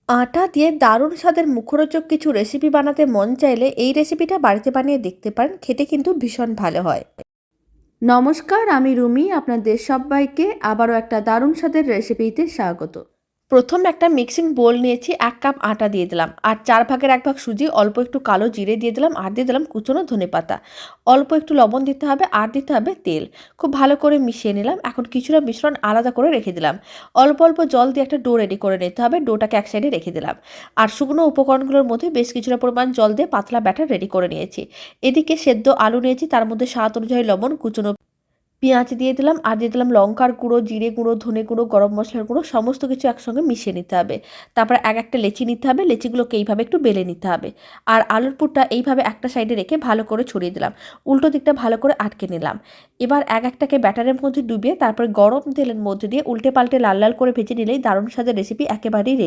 আটা দিয়ে দারুণ স্বাদের মুখরোচক কিছু রেসিপি বানাতে মন চাইলে এই রেসিপিটা বাড়িতে বানিয়ে দেখতে পারেন, খেতে কিন্তু ভীষণ ভালো হয়। নমস্কার, আমি রুমি, আপনাদের সবাইকে আবারও একটা দারুণ স্বাদের রেসিপিতে স্বাগত। প্রথম একটা মিক্সিং বোল নিয়েছি, 1 কাপ আটা দিয়ে দিলাম, আর 4 ভাগের 1 ভাগ সুজি, অল্প একটু কালো জিরে দিয়ে দিলাম, আর দিয়ে দিলাম কুচনো ধনেপাতা। অল্প একটু লবণ দিতে হবে, আর দিতে হবে তেল। খুব ভালো করে মিশিয়ে নিলাম। এখন কিছুটা মিশ্রণ আলাদা করে রেখে দিলাম। অল্প অল্প জল দিয়ে একটা ডো রেডি করে নিতে হবে। ডোটাকে এক সাইডে রেখে দিলাম। আর শুকনো উপকরণগুলোর মধ্যে বেশ কিছুটা পরিমাণ জল দিয়ে পাতলা ব্যাটার রেডি করে নিয়েছি। এদিকে সেদ্ধ আলু নিয়েছি, তার মধ্যে স্বাদ অনুযায়ী লবণ, কুচনো পেঁয়াজ দিয়ে দিলাম, আর দিয়ে দিলাম লঙ্কার গুঁড়ো, জিরে গুঁড়ো, ধনে গুঁড়ো, গরম মশলার গুঁড়ো, সমস্ত কিছু একসঙ্গে মিশিয়ে নিতে হবে। তারপর এক একটা লেচি নিতে হবে, লেচিগুলোকে এইভাবে একটু বেলে নিতে হবে। আর আলুর পুরটা এইভাবে একটা সাইডে রেখে ভালো করে ছড়িয়ে দিলাম। উল্টো দিকটা ভালো করে আটকে নিলাম। এবার এক একটাকে ব্যাটারের মধ্যে ডুবিয়ে তারপরে গরম তেলের মধ্যে দিয়ে উল্টে পাল্টে লাল লাল করে ভেজে নিলেই দারুণ স্বাদের রেসিপি একেবারেই রেডি।